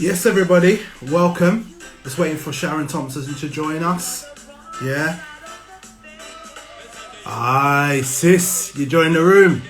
Yes, everybody, welcome. Just waiting for Sharon Thompson to join us. Yeah. Aye, sis, you join the room.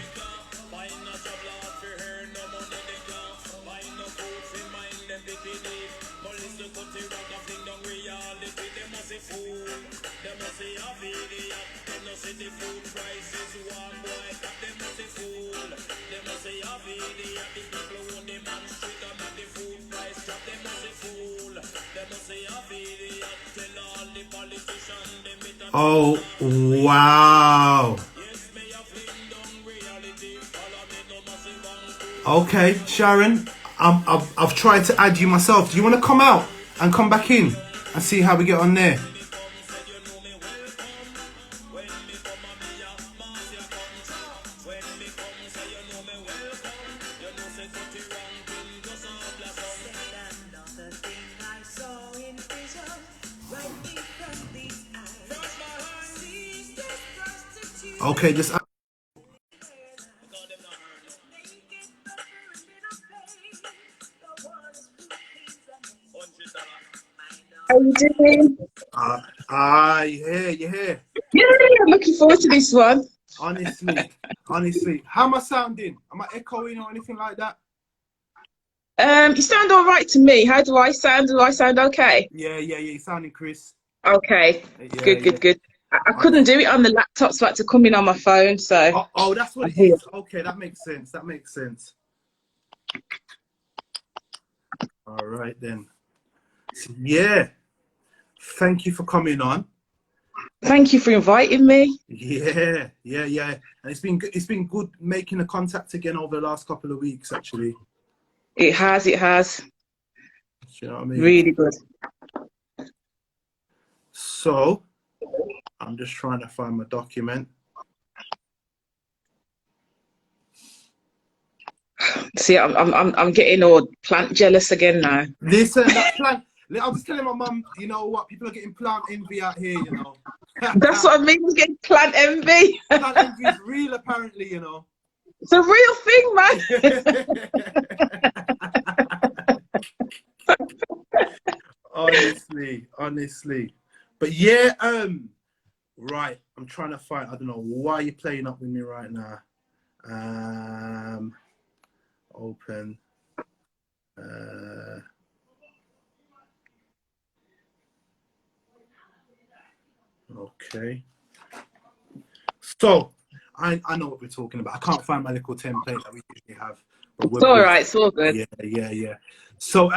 Oh, wow. Okay, Sharon, I've tried to add you myself. Do you want to come out and come back in and see how we get on there? Okay, just How are you doing? you here. Yeah, I'm looking forward to this one. Honestly. How am I sounding? Am I echoing or anything like that? You sound all right to me. How do I sound? Do I sound okay? Yeah, you're sounding Chris. Okay, Yeah, good. I couldn't do it on the laptop, so I had to come in on my phone. So. Oh, that's what it is. Okay, that makes sense. All right then. So, yeah. Thank you for coming on. Thank you for inviting me. Yeah. And it's been good making a contact again over the last couple of weeks, actually. It has. Do you know what I mean? Really good. So, I'm just trying to find my document. See, I'm getting all plant jealous again now. Listen, that plant. I was telling my mum, you know what? People are getting plant envy out here, you know. That's what I mean. I'm getting plant envy. Plant envy is real, apparently, you know. It's a real thing, man. honestly. But yeah, right. I'm trying to find. I don't know why you're playing up with me right now. Open. Okay. So I know what we're talking about. I can't find my little template that we usually have. But it's all right. It's all good. Yeah. So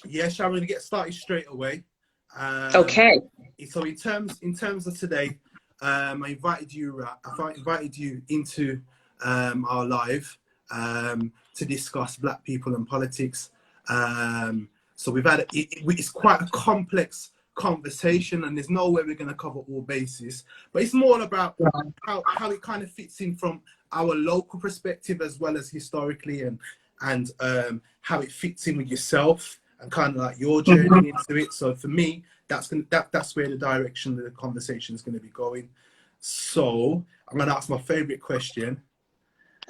yeah, Sharon, we're gonna get started straight away. Okay. So in terms of today, I invited you into our live to discuss Black people and politics. So we've had it's quite a complex conversation, and there's no way we're going to cover all bases, but it's more about how it kind of fits in from our local perspective as well as historically, and how it fits in with yourself and kind of like your journey into it. So for me, that's where the direction of the conversation is going to be going. So I'm going to ask my favorite question.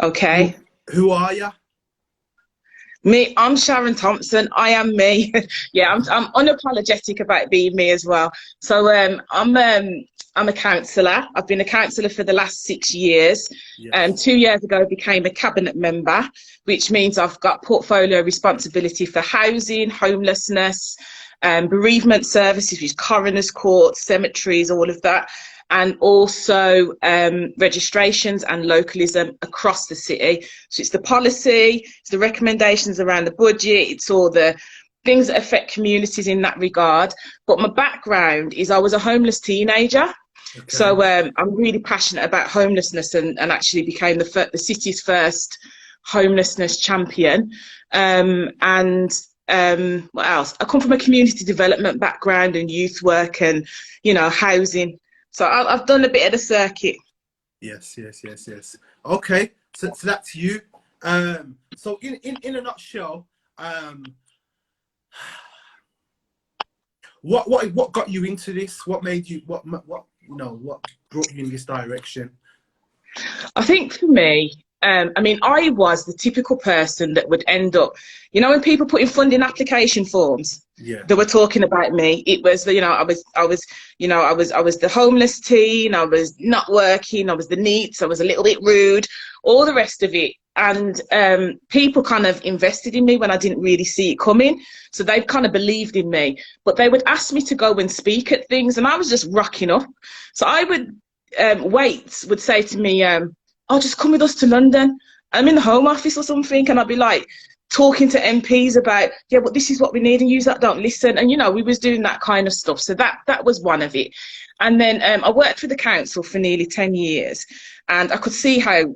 Okay. Who are you? Me, I'm Sharon Thompson. I am me. Yeah, I'm unapologetic about being me as well. So I'm I'm a councillor. I've been a councillor for the last 6 years. Yes. 2 years ago, I became a cabinet member, which means I've got portfolio responsibility for housing, homelessness, bereavement services, which is coroners' courts, cemeteries, all of that, and also registrations and localism across the city. So it's the policy, it's the recommendations around the budget, it's all the things that affect communities in that regard. But my background is I was a homeless teenager. Okay. So I'm really passionate about homelessness and actually became the city's first homelessness champion. What else? I come from a community development background and youth work and, housing. So I've done a bit of the circuit. Yes. Okay, so that's you. So in a nutshell, what got you into this? What made you? What brought you in this direction? I think for me, I was the typical person that would end up, when people put in funding application forms, they were talking about me. It was, I was the homeless teen. I was not working. I was the neets. I was a little bit rude. All the rest of it. And people kind of invested in me when I didn't really see it coming. So they kind of believed in me. But they would ask me to go and speak at things, and I was just rocking up. So I would, Waits would say to me, "Oh, just come with us to London. I'm in the Home Office or something," and I'd be like talking to MPs about, "Yeah, but this is what we need, and use that don't listen." And we was doing that kind of stuff. So that was one of it. And then I worked for the council for nearly 10 years, and I could see how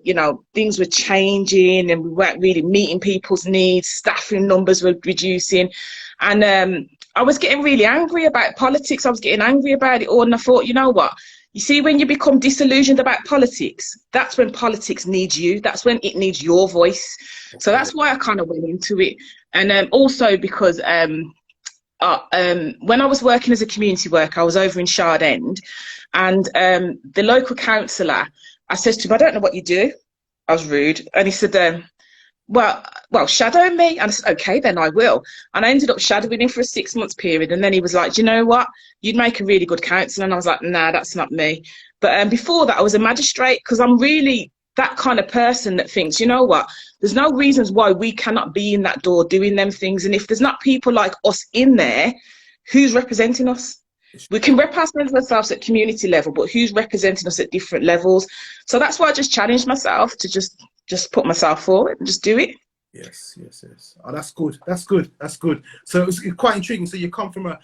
things were changing, and we weren't really meeting people's needs. Staffing numbers were reducing, and I was getting really angry about politics. I was getting angry about it all, and I thought, you know what? You see, when you become disillusioned about politics, that's when politics needs you. That's when it needs your voice. Okay. So that's why I kind of went into it. And also because when I was working as a community worker, I was over in Shard End, and the local councillor, I said to him, "I don't know what you do." I was rude. And he said, well, shadow me. And I said, "Okay, then I will." And I ended up shadowing him for a 6 months period. And then he was like, "Do you know what? You'd make a really good councillor." And I was like, "Nah, that's not me." But before that, I was a magistrate, because I'm really that kind of person that thinks, you know what? There's no reasons why we cannot be in that door doing them things. And if there's not people like us in there, who's representing us? We can represent ourselves at community level, but who's representing us at different levels? So that's why I just challenged myself to just put myself forward and just do it. Yes. Oh, that's good. So it's quite intriguing. So you come from a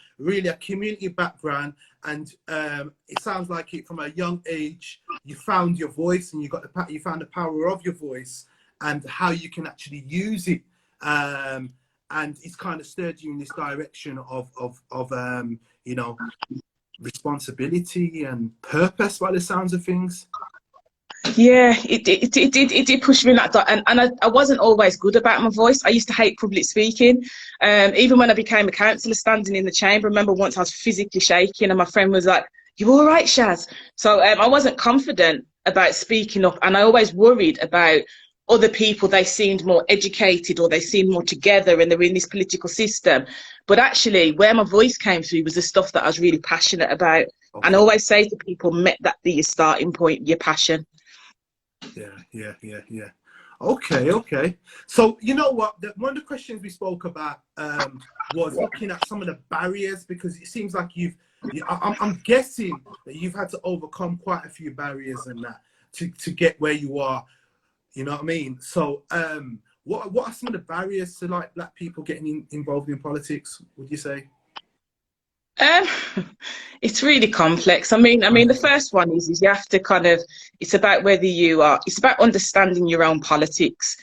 community background, and it sounds like it from a young age you found your voice, and you found the power of your voice and how you can actually use it, and it's kind of stirred you in this direction of responsibility and purpose by the sounds of things. Yeah, it did push me in that and I wasn't always good about my voice. I used to hate public speaking. Even when I became a councillor, standing in the chamber, I remember once I was physically shaking, and my friend was like, "You all right, Shaz?" So I wasn't confident about speaking up, and I always worried about other people. They seemed more educated, or they seemed more together, and they were in this political system. But actually, where my voice came through was the stuff that I was really passionate about. Okay. And I always say to people, make that be your starting point, your passion. Yeah. Okay. So you know what? One of the questions we spoke about was looking at some of the barriers, because it seems like I'm guessing that you've had to overcome quite a few barriers and that to get where you are. You know what I mean? So what are some of the barriers to like black people getting involved in politics, would you say? It's really complex. I mean, the first one is you have to it's about whether it's about understanding your own politics.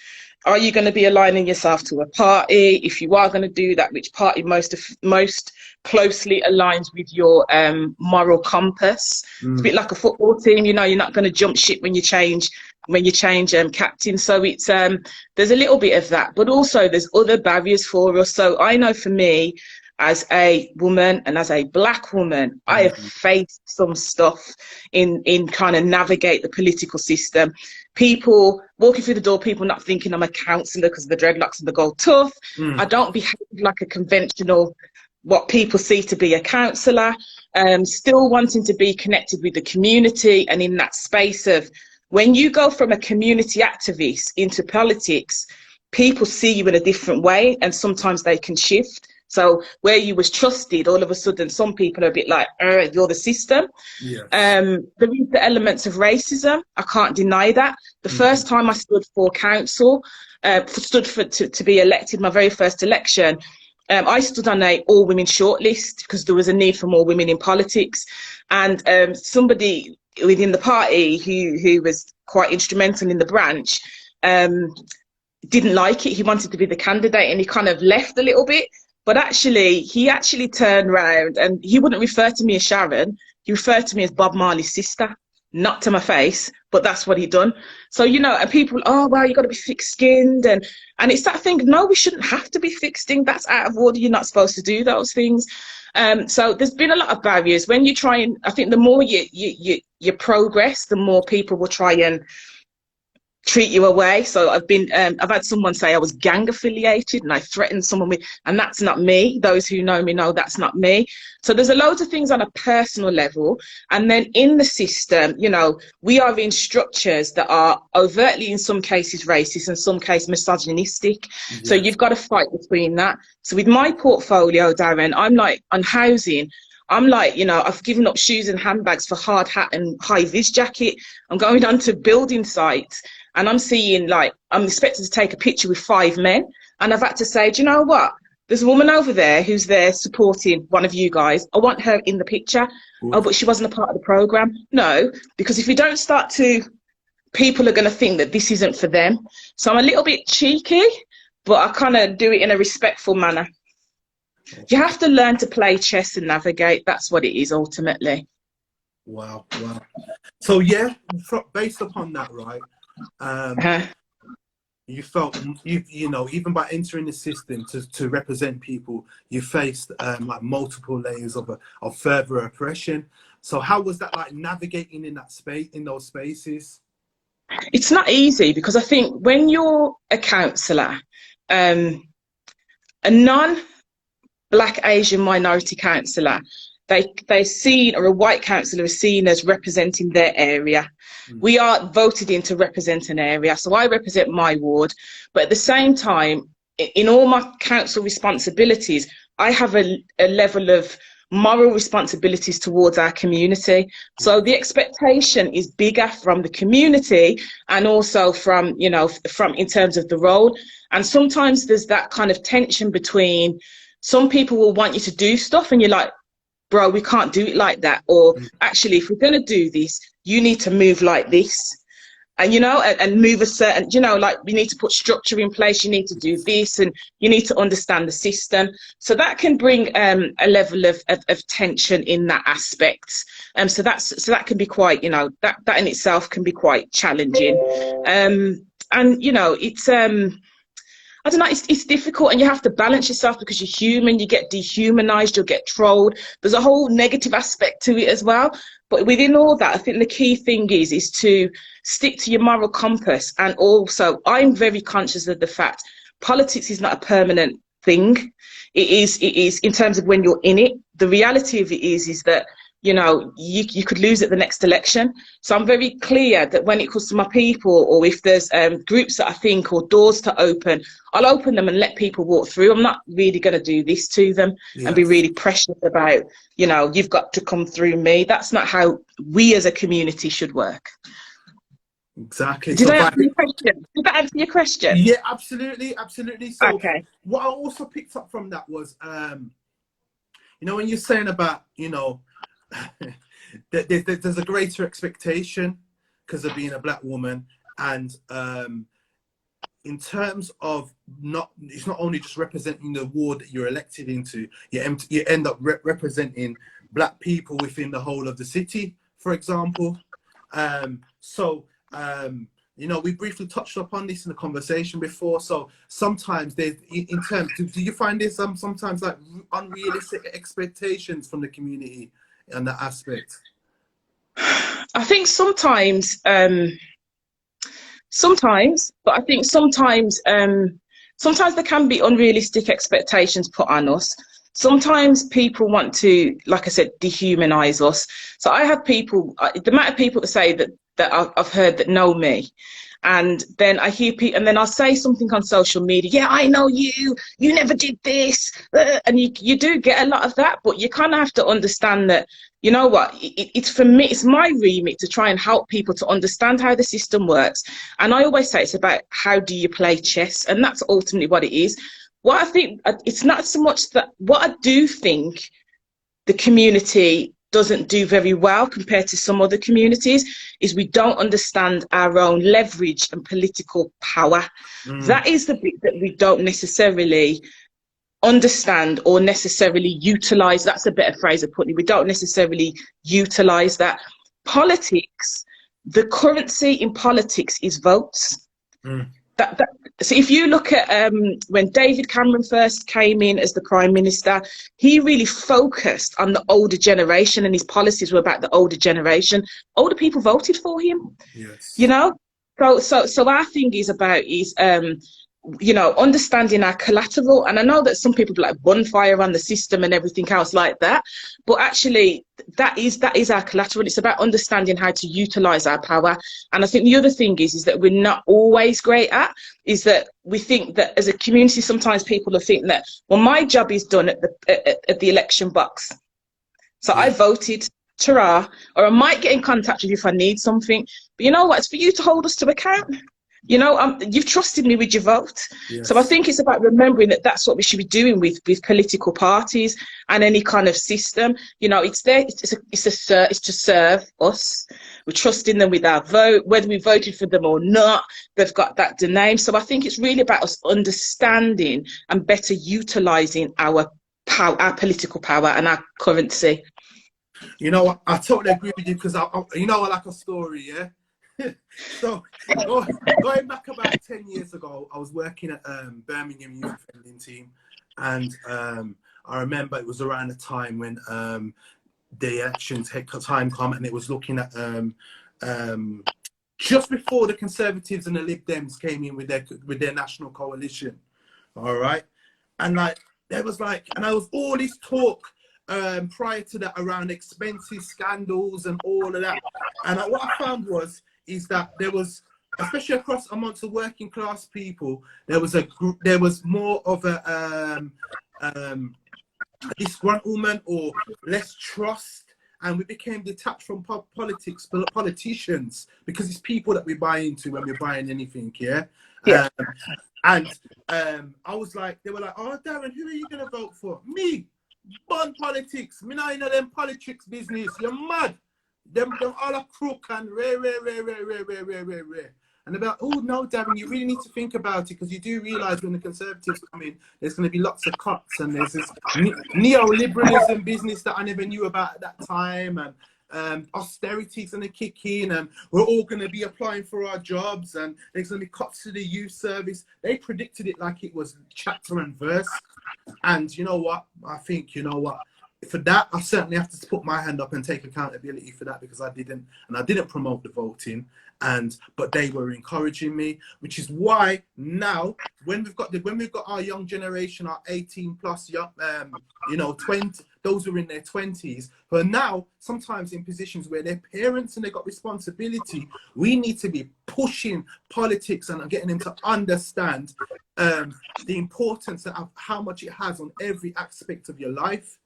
Are you going to be aligning yourself to a party? If you are going to do that, which party most closely aligns with your moral compass? It's a bit like a football team. You're not going to jump ship when you change captain. So it's there's a little bit of that, but also there's other barriers for us. So I know for me, as a woman and as a black woman, I have faced some stuff in kind of navigate the political system. People walking through the door, people not thinking I'm a counsellor because of the dreadlocks and the gold tooth. I don't behave like a conventional what people see to be a counsellor, still wanting to be connected with the community, and in that space of when you go from a community activist into politics, people see you in a different way, and sometimes they can shift. So where you was trusted, all of a sudden some people are a bit like, you're the system. Yes. There is the elements of racism. I can't deny that. The first time I stood for council, to be elected, my very first election, I stood on a all-women shortlist because there was a need for more women in politics. And somebody within the party who was quite instrumental in the branch didn't like it. He wanted to be the candidate, and he kind of left a little bit. But actually, he actually turned around, and he wouldn't refer to me as Sharon. He referred to me as Bob Marley's sister, not to my face, but that's what he done. So, you know, and people, oh, well, you got to be thick-skinned. And it's that thing, no, we shouldn't have to be thick-skinned. That's out of order. You're not supposed to do those things. So there's been a lot of barriers. When you try and, I think the more you progress, the more people will try and treat you away. So I've had someone say I was gang affiliated and I threatened someone with, and that's not me. Those who know me know that's not me. So there's a loads of things on a personal level, and then in the system, you know, we are in structures that are overtly in some cases racist and some cases misogynistic. Yes. So you've got to fight between that. So with my portfolio, Darren, I'm like on housing, I'm like, you know, I've given up shoes and handbags for hard hat and high vis jacket. I'm going on to building sites, and I'm seeing, like, I'm expected to take a picture with 5 men. And I've had to say, do you know what? There's a woman over there who's there supporting one of you guys. I want her in the picture. Ooh. Oh, but she wasn't a part of the programme. No, because if you don't start to, people are going to think that this isn't for them. So I'm a little bit cheeky, but I kind of do it in a respectful manner. You have to learn to play chess and navigate. That's what it is, ultimately. Wow, wow. So, yeah, based upon that, right, you felt, you know, even by entering the system to represent people, you faced like multiple layers of further oppression. So how was that like navigating in that space, in those spaces? It's not easy, because I think when you're a counsellor, a non-Black Asian minority counsellor, they're seen, or a white counsellor is seen as representing their area. We are voted in to represent an area. So I represent my ward, but at the same time, in all my council responsibilities, I have a level of moral responsibilities towards our community. So the expectation is bigger from the community, and also from, you know, from in terms of the role. And sometimes there's that kind of tension between, some people will want you to do stuff and you're like, bro, we can't do it like that. Or actually, if we're going to do this, you need to move like this. And, you know, and move a certain, you know, like, we need to put structure in place. You need to do this, and you need to understand the system. So that can bring a level of tension in that aspect. So that can be quite, you know, that in itself can be quite challenging. And, you know, it's, I don't know, it's difficult, and you have to balance yourself, because you're human, you get dehumanized, you'll get trolled. There's a whole negative aspect to it as well. But within all that, I think the key thing is to stick to your moral compass. And also, I'm very conscious of the fact politics is not a permanent thing. It is in terms of when you're in it. The reality of it is that, you know, you could lose at the next election. So I'm very clear that when it comes to my people, or if there's groups that I think, or doors to open, I'll open them and let people walk through. I'm not really going to do this to them. Yes. And be really precious about, you know, you've got to come through me. That's not how we as a community should work. Exactly. Did I answer your question? Did that answer your question? Yeah, absolutely, absolutely. So okay. What I also picked up from that was, you know, when you're saying about, you know, there's a greater expectation because of being a Black woman, and in terms of it's not only just representing the ward that you're elected into, you end up representing Black people within the whole of the city, for example. You know, we briefly touched upon this in the conversation before. So sometimes there's, in terms, do you find there's sometimes like unrealistic expectations from the community on that aspect? I think sometimes, but I think sometimes there can be unrealistic expectations put on us. sometimes people want to, like I said, dehumanize us. So I have people, the amount of people that say that I've heard that know me, and then I hear people, and then I'll say something on social media. Yeah, I know you never did this. And you do get a lot of that, but you kind of have to understand that, you know what, it's for me, it's my remit to try and help people to understand how the system works. And I always say it's about how do you play chess, and that's ultimately what it is. What I think, it's not so much that, what I do think the community doesn't do very well compared to some other communities is we don't understand our own leverage and political power. That is the bit that we don't necessarily understand or necessarily utilize. That's a better phrase of putting it. We don't necessarily utilize that. Politics, the currency in politics is votes. So if you look at when David Cameron first came in as the Prime Minister, he really focused on the older generation, and his policies were about the older generation. Older people voted for him. Yes. You know, so our thing is about you know, understanding our collateral. And I know that some people like bonfire on the system and everything else like that, but actually that is our collateral. It's about understanding how to utilize our power. And I think the other thing is that we're not always great at, is that we think that as a community, sometimes people will think that, well, my job is done at the election box. So I voted, ta-ra, or I might get in contact with you if I need something. But you know what? It's for you to hold us to account. You know, you've trusted me with your vote. Yes. So I think it's about remembering that that's what we should be doing with political parties and any kind of system. You know, it's there. It's to serve us. We're trusting them with our vote, whether we voted for them or not. They've got that name. So I think it's really about us understanding and better utilising our power, our political power, and our currency. You know, I totally agree with you, because you know, I like a story, yeah. So going back about 10 years ago, I was working at Birmingham Youth Offending Team, and I remember it was around the time when the elections had time come, and it was looking at just before the Conservatives and the Lib Dems came in with their national coalition. All right, and like there was all this talk prior to that around expenses, scandals, and all of that. And what I found is that there was, especially amongst the working class people, there was more of a disgruntlement or less trust, and we became detached from politicians, because it's people that we buy into when we're buying anything. I was like, they were like, oh, Darren, who are you gonna vote for? Me. Bun politics. Me not in them politics business. You're mad. Them all a crook and rare. And about, oh no, Darren, you really need to think about it, because you do realise when the Conservatives come in, there's going to be lots of cuts, and there's this neoliberalism business that I never knew about at that time, and austerity's going to kick in, and we're all going to be applying for our jobs, and there's going to be cuts to the youth service. They predicted it like it was chapter and verse. And you know what? I think, you know what? For that, I certainly have to put my hand up and take accountability for that, because I didn't promote the voting, but they were encouraging me, which is why now when we've got our young generation, our 18 plus young, 20, those who are in their 20s, who are now sometimes in positions where they're parents and they've got responsibility, we need to be pushing politics and getting them to understand the importance of how much it has on every aspect of your life.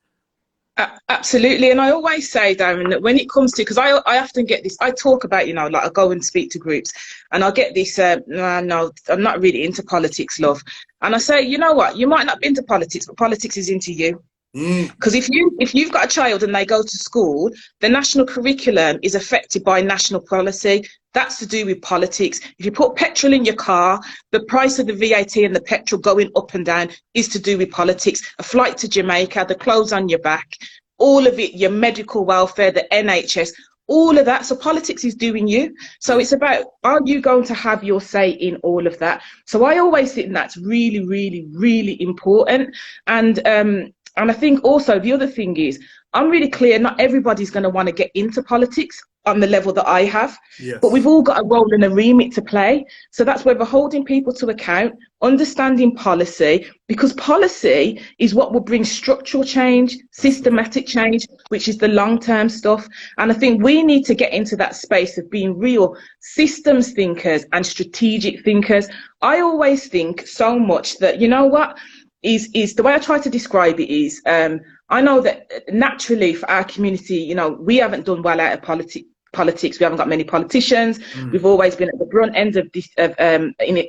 Absolutely. And I always say, Darren, that when it comes to, because I often get this, I talk about, like I go and speak to groups, and I'll get this, no, I'm not really into politics, love. And I say, you know what, you might not be into politics, but politics is into you. Because if you've got a child and they go to school, the national curriculum is affected by national policy. That's to do with politics. If you put petrol in your car, the price of the VAT and the petrol going up and down is to do with politics. A flight to Jamaica, the clothes on your back, all of it, your medical welfare, the NHS, all of that. So politics is doing you. So it's about, are you going to have your say in all of that? So I always think that's really, really, really important. And I think also the other thing is, I'm really clear, not everybody's going to want to get into politics. on the level that I have. Yes. But we've all got a role and a remit to play. So that's where we're holding people to account, understanding policy, because policy is what will bring structural change, systematic change, which is the long-term stuff. And I think we need to get into that space of being real systems thinkers and strategic thinkers. I always think so much that, you know what, is the way I try to describe it is, I know that naturally for our community, you know, we haven't done well out of politics. We haven't got many politicians. We've always been at the brunt end of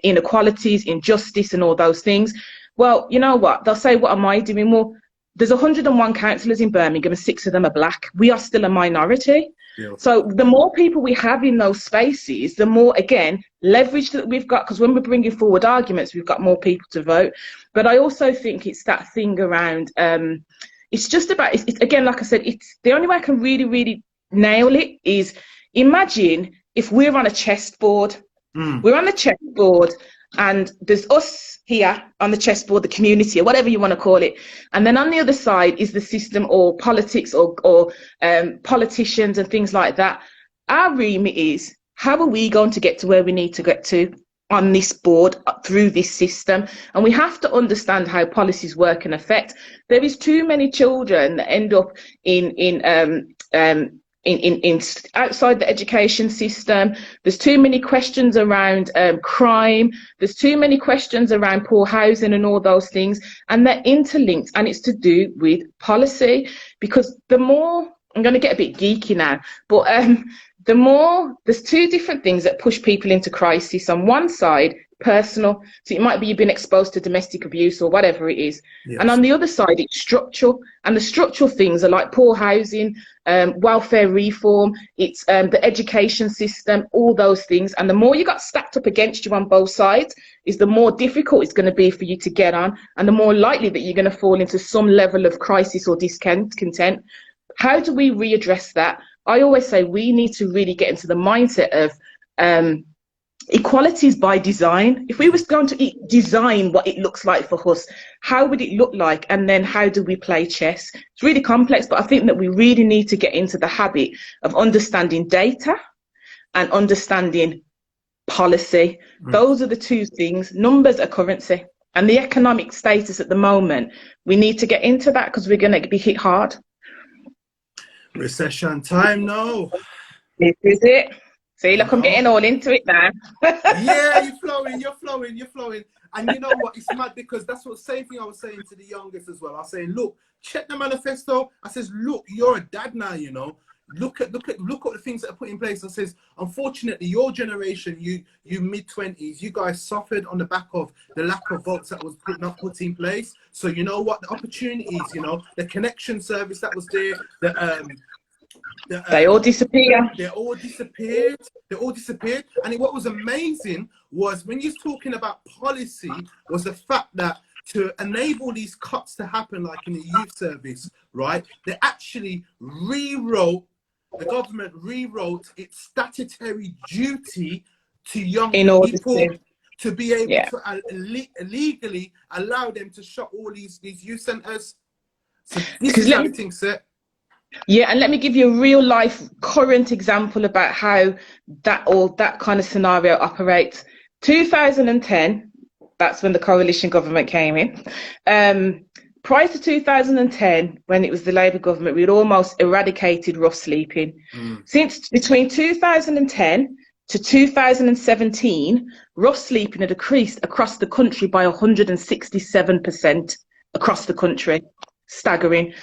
inequalities, injustice and all those things. Well, you know what? They'll say, what am I doing? Well, there's 101 councillors in Birmingham and 6 of them are black. We are still a minority. Yeah. So the more people we have in those spaces, the more, again, leverage that we've got, because when we're bringing forward arguments, we've got more people to vote. But I also think it's that thing around, it's just about, it's, again, like I said, it's the only way I can really, really nail it is, imagine if we're on a chessboard. We're on the chessboard and there's us here on the chessboard, the community or whatever you want to call it, and then on the other side is the system or politics or politicians and things like that. Our remit is, how are we going to get to where we need to get to on this board through this system? And we have to understand how policies work and affect. There is too many children that end up in outside the education system. There's too many questions around crime. There's too many questions around poor housing and all those things, and they're interlinked, and it's to do with policy. Because the more, I'm going to get a bit geeky now, but the more, there's 2 different things that push people into crisis. On one side, personal, so it might be you've been exposed to domestic abuse or whatever it is. Yes. And on the other side, it's structural, and the structural things are like poor housing, welfare reform, it's the education system, all those things. And the more you got stacked up against you on both sides, is the more difficult it's going to be for you to get on, and the more likely that you're going to fall into some level of crisis or discontent. How do we readdress that? I always say we need to really get into the mindset of equalities by design. If we was going to design what it looks like for us, how would it look like? And then how do we play chess? It's really complex, but I think that we really need to get into the habit of understanding data and understanding policy. Those are the 2 things. Numbers are currency, and the economic status at the moment, we need to get into that, because we're going to be hit hard. Recession time now. This is it. See, look, I'm getting all into it now. Yeah, you're flowing. And you know what? It's mad, because that's what same thing I was saying to the youngest as well. I was saying, look, check the manifesto. I says, look, you're a dad now, you know. Look at the things that are put in place. I says, unfortunately, your generation, you mid-20s, you guys suffered on the back of the lack of votes that was not put in place. So you know what? The opportunities, you know, the connection service that was there, they all disappear. They all disappeared. And what was amazing was, when you're talking about policy, was the fact that to enable these cuts to happen, like in the youth service, right? They actually the government rewrote its statutory duty to young people to be able to legally allow them to shut all these youth centres. So this is everything set. Yeah, and let me give you a real life current example about how that kind of scenario operates. 2010, that's when the coalition government came in. Prior to 2010, when it was the Labour government, we'd almost eradicated rough sleeping. Since between 2010 to 2017, rough sleeping had decreased across the country by 167% across the country. Staggering.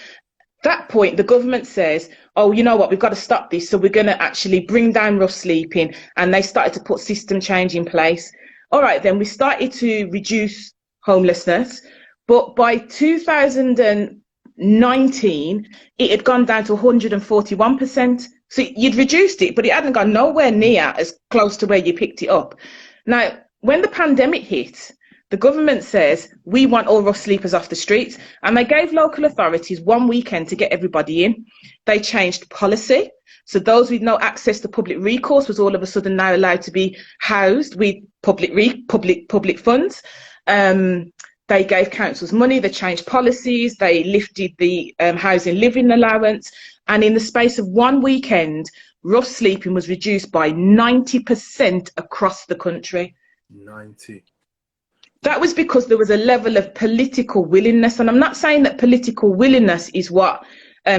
That point, the government says, oh, you know what, we've got to stop this, so we're going to actually bring down rough sleeping, and they started to put system change in place. All right, then we started to reduce homelessness, but by 2019, it had gone down to 141%. So you'd reduced it, but it hadn't gone nowhere near as close to where you picked it up. Now, when the pandemic hit, the government says, we want all rough sleepers off the streets. And they gave local authorities 1 weekend to get everybody in. They changed policy. So those with no access to public recourse was all of a sudden now allowed to be housed with public funds. They gave councils money, they changed policies, they lifted the housing living allowance. And in the space of 1 weekend, rough sleeping was reduced by 90% across the country. 90. That was because there was a level of political willingness. And I'm not saying that political willingness is what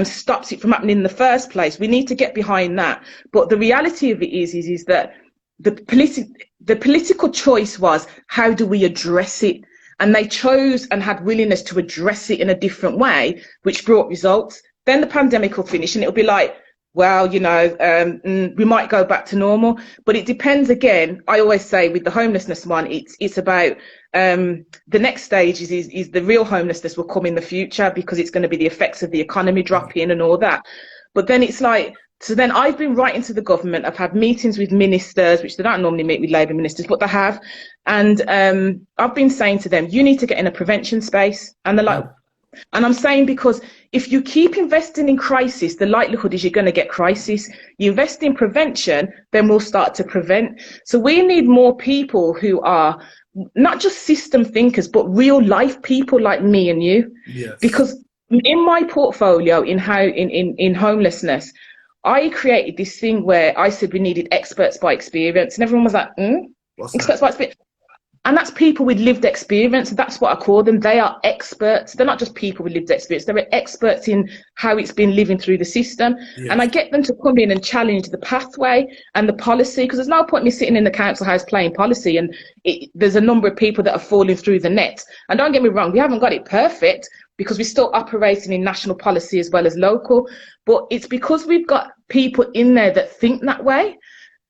stops it from happening in the first place. We need to get behind that. But the reality of it is that the political choice was, how do we address it? And they chose and had willingness to address it in a different way, which brought results. Then the pandemic will finish and it'll be like, well, you know, we might go back to normal. But it depends again. I always say with the homelessness one, it's about the next stage is the real homelessness will come in the future, because it's going to be the effects of the economy dropping and all that. But then it's like, so then I've been writing to the government. I've had meetings with ministers, which they don't normally meet with Labour ministers, but they have. And I've been saying to them, you need to get in a prevention space. And they're like, and I'm saying, because if you keep investing in crisis, the likelihood is you're going to get crisis. You invest in prevention, then we'll start to prevent. So we need more people who are not just system thinkers, but real life people like me and you. Yes. Because in my portfolio, in homelessness, I created this thing where I said we needed experts by experience, and everyone was like, experts by experience. And that's people with lived experience. That's what I call them. They are experts. They're not just people with lived experience. They're experts in how it's been living through the system. Yes. And I get them to come in and challenge the pathway and the policy, because there's no point me sitting in the council house playing policy and there's a number of people that are falling through the net. And don't get me wrong, we haven't got it perfect, because we're still operating in national policy as well as local. But it's because we've got people in there that think that way,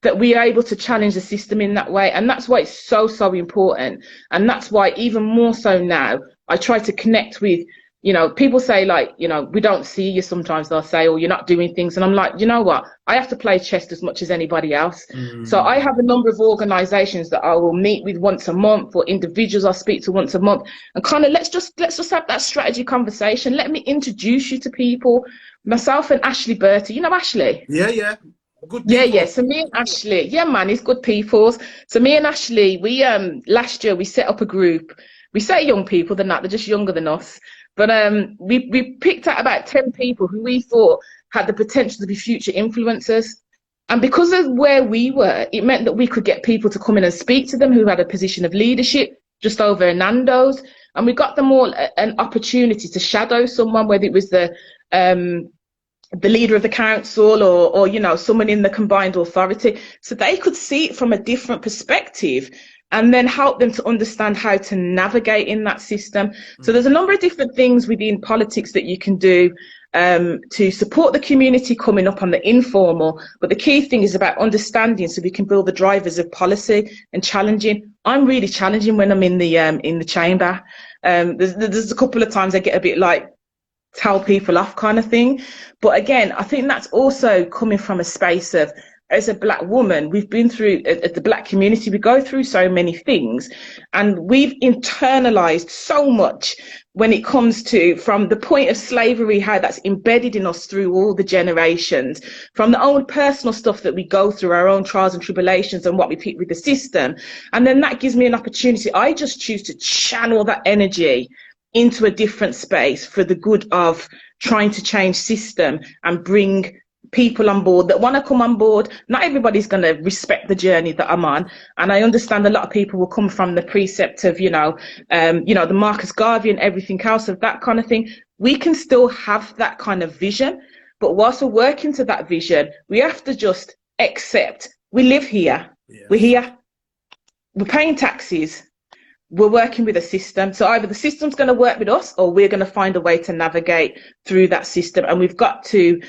that we are able to challenge the system in that way. And that's why it's so, so important. And that's why even more so now, I try to connect with, you know, people say like, you know, we don't see you sometimes, they'll say, oh, you're not doing things. And I'm like, you know what? I have to play chess as much as anybody else. So I have a number of organisations that I will meet with once a month, or individuals I speak to once a month, and kind of let's just have that strategy conversation. Let me introduce you to people. Myself and Ashley Bertie, you know Ashley? Yeah. Good people. Yeah. So me and Ashley, yeah, man, it's good peoples. So me and Ashley, we last year we set up a group. We say young people, they're not, they're just younger than us. But we picked out about 10 people who we thought had the potential to be future influencers. And because of where we were, it meant that we could get people to come in and speak to them who had a position of leadership just over in Nando's. And we got them all an opportunity to shadow someone, whether it was the leader of the council or you know, someone in the combined authority, so they could see it from a different perspective and then help them to understand how to navigate in that system. So there's a number of different things within politics that you can do to support the community coming up on the informal, but the key thing is about understanding, so we can build the drivers of policy and challenging. I'm really challenging when I'm in the chamber. There's a couple of times I get a bit like tell people off kind of thing. But again, I think that's also coming from a space of, as a black woman, we've been through, the black community, we go through so many things, and we've internalized so much when it comes to, from the point of slavery, how that's embedded in us through all the generations, from the own personal stuff that we go through, our own trials and tribulations and what we pick with the system. And then that gives me an opportunity. I just choose to channel that energy into a different space for the good of trying to change system and bring people on board that want to come on board. Not everybody's going to respect the journey that I'm on, and I understand a lot of people will come from the precept of the Marcus Garvey and everything else of that kind of thing. We can still have that kind of vision, but whilst we're working to that vision, we have to just accept we live here. We're here, we're paying taxes, we're working with a system. So either the system's going to work with us, or we're going to find a way to navigate through that system. And we've got to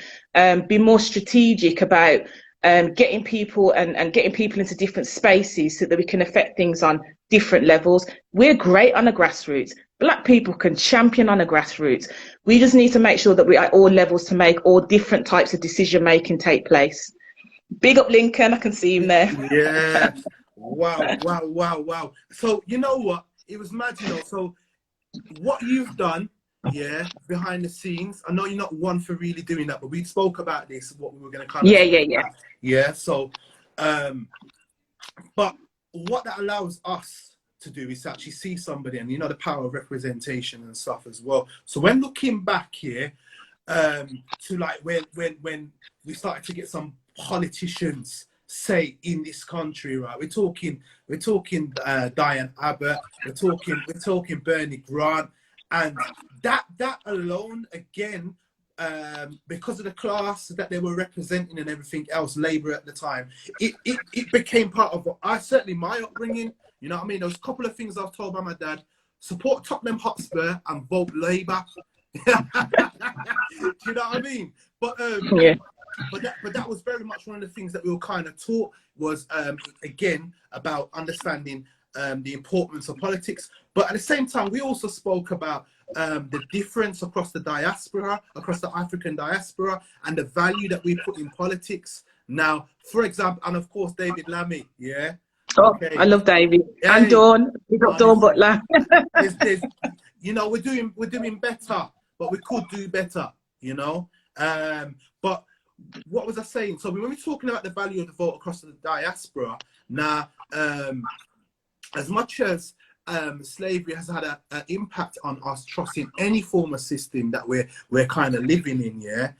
be more strategic about getting people and getting people into different spaces so that we can affect things on different levels. We're great on a grassroots. Black people can champion on a grassroots. We just need to make sure that we're at all levels to make all different types of decision making take place. Big up Lincoln, I can see him there. Yeah. Wow. So you know what? It was mad, So what you've done, behind the scenes. I know you're not one for really doing that, but we spoke about this, what we were going to kind of Yeah. So, but what that allows us to do is to actually see somebody, and the power of representation and stuff as well. So when looking back here, to like when we started to get some politicians say in this country, right? We're talking Diane Abbott, we're talking Bernie Grant, and that alone, again, because of the class that they were representing and everything else, Labour at the time, it became part of my upbringing. You know what I mean? There was a couple of things I was told by my dad: support Tottenham Hotspur and vote Labour. Do you know what I mean? But yeah. But that was very much one of the things that we were kind of taught, was again about understanding the importance of politics. But at the same time, we also spoke about the difference across the diaspora, across the African diaspora, and the value that we put in politics. Now, for example, and of course, David Lammy, yeah. Oh, okay. I love David. Hey, and Dawn. We've got Dawn Butler. there's, you know, we're doing better, but we could do better, you know. But what was I saying? So when we're talking about the value of the vote across the diaspora, now, as much as slavery has had an impact on us trusting any form of system that we're kind of living in, yeah,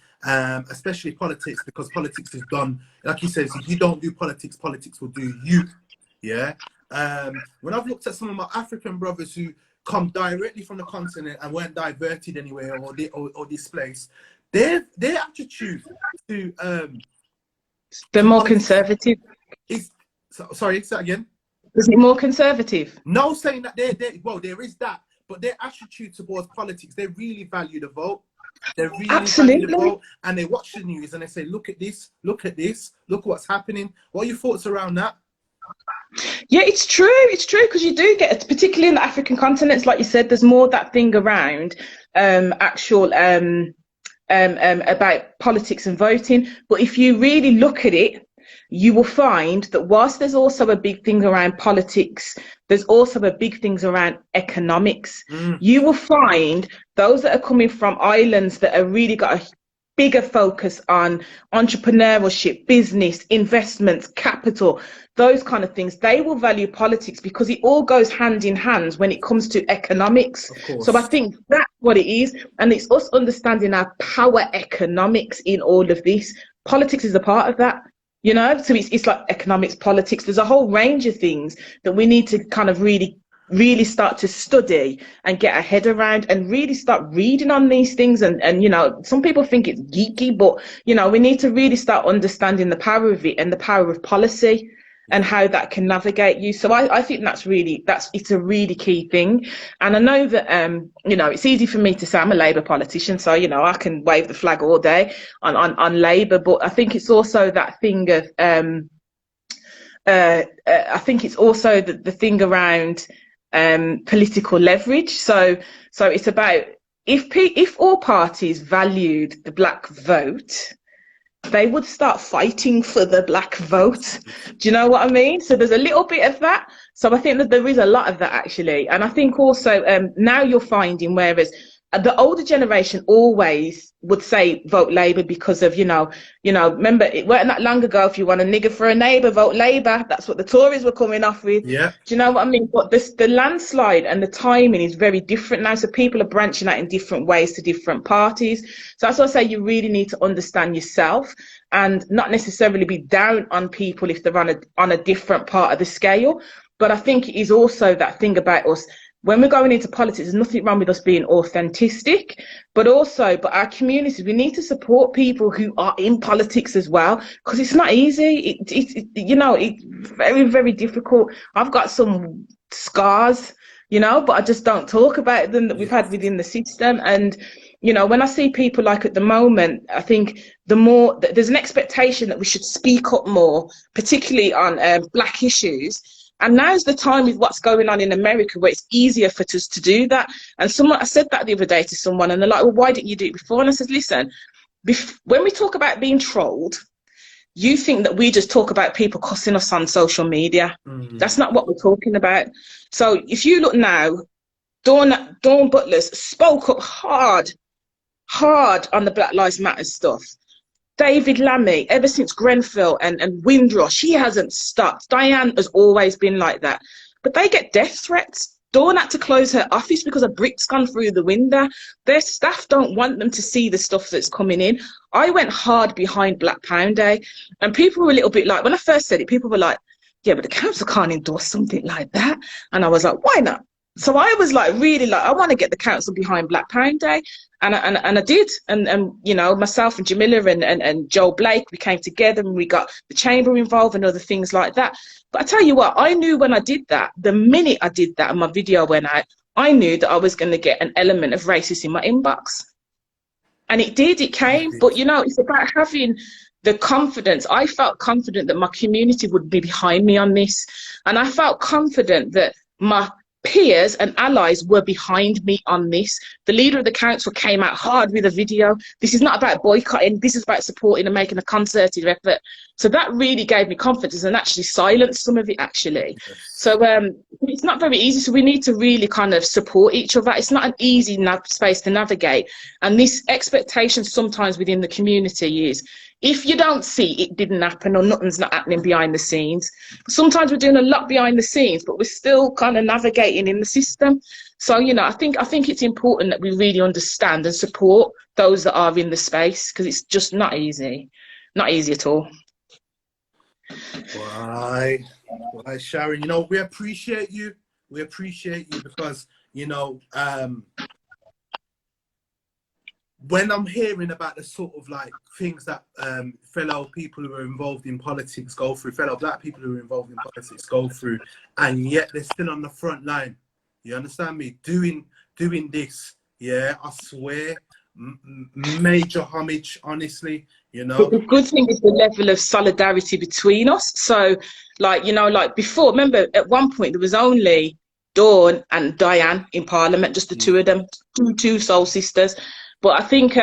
especially politics, because politics is done, like he says, if you don't do politics, politics will do you, yeah. When I've looked at some of my African brothers who come directly from the continent and weren't diverted anywhere or displaced, their attitude to they're more conservative. Sorry, say that again. Is it more conservative? No, saying that well, there is that, but their attitude towards politics, they really value the vote. They really value the vote, and they watch the news and they say, look at this, look what's happening. What are your thoughts around that? Yeah, it's true, because you do get, particularly in the African continents, like you said, there's more that thing around actual about politics and voting. But if you really look at it, you will find that whilst there's also a big thing around politics, there's also a big things around economics. You will find those that are coming from islands that are really got a bigger focus on entrepreneurship, business, investments, capital, those kind of things. They will value politics because it all goes hand in hand when it comes to economics. So I think that's what it is. And it's us understanding our power economics in all of this. Politics is a part of that. You know, so it's like economics, politics. There's a whole range of things that we need to kind of really start to study and get our head around and really start reading on these things. And you know, some people think it's geeky, but, you know, we need to really start understanding the power of it and the power of policy and how that can navigate you. So I think it's a really key thing. And I know that, you know, it's easy for me to say I'm a Labour politician, so, you know, I can wave the flag all day on Labour, but I think it's also that thing of, I think it's also the thing around political leverage. So it's about, if all parties valued the black vote, they would start fighting for the black vote. Do you know what I mean? So there's a little bit of that. So I think that there is a lot of that, actually. And I think also now you're finding, whereas the older generation always would say vote Labour because of, you know, remember, it weren't that long ago, if you want a nigger for a neighbour, vote Labour. That's what the Tories were coming off with. Yeah. Do you know what I mean? But the landslide and the timing is very different now. So people are branching out in different ways to different parties. So that's why I say you really need to understand yourself and not necessarily be down on people if they're on a different part of the scale. But I think it is also that thing about us. When we're going into politics, there's nothing wrong with us being authentic, but our communities, we need to support people who are in politics as well, because it's not easy. It's very, very difficult. I've got some scars, you know, but I just don't talk about them that we've had within the system. And, you know, when I see people like at the moment, I think the more there's an expectation that we should speak up more, particularly on black issues. And now's the time with what's going on in America where it's easier for us to do that. And I said that the other day to someone, and they're like, well, why didn't you do it before? And I said, listen, when we talk about being trolled, you think that we just talk about people cussing us on social media. That's not what we're talking about. So if you look now, Dawn Butler's spoke up hard on the Black Lives Matter stuff. David Lammy, ever since Grenfell and Windrush, he hasn't stopped. Diane has always been like that. But they get death threats. Dawn had to close her office because a brick's gone through the window. Their staff don't want them to see the stuff that's coming in. I went hard behind Black Pound Day, and people were a little bit like, when I first said it, people were like, yeah, but the council can't endorse something like that. And I was like, why not? So I was like, really like, I want to get the council behind Black Pound Day. And I did. And you know, myself and Jamila and Joel Blake, we came together and we got the chamber involved and other things like that. But I tell you what, I knew when I did that, the minute I did that and my video went out, I knew that I was going to get an element of racist in my inbox. And it did, it came. But, you know, it's about having the confidence. I felt confident that my community would be behind me on this. And I felt confident that my peers and allies were behind me on this. The leader of the council came out hard with a video. This is not about boycotting, this is about supporting and making a concerted effort. So that really gave me confidence and actually silenced some of it actually. So it's not very easy, so we need to really kind of support each other. It's not an easy space to navigate, and this expectation sometimes within the community is, if you don't see it didn't happen or nothing's not happening behind the scenes. Sometimes we're doing a lot behind the scenes, but we're still kind of navigating in the system. So, you know, I think it's important that we really understand and support those that are in the space, because it's just not easy. Not easy at all. Why, Sharon, you know, we appreciate you. We appreciate you because, you know, when I'm hearing about the sort of like things that fellow people who are involved in politics go through, fellow black people who are involved in politics go through, and yet they're still on the front line. You understand me? Doing this, yeah, I swear, major homage, honestly, you know. But the good thing is the level of solidarity between us. So, like, you know, like before, remember at one point there was only Dawn and Diane in Parliament, just the two of them, two soul sisters. But I think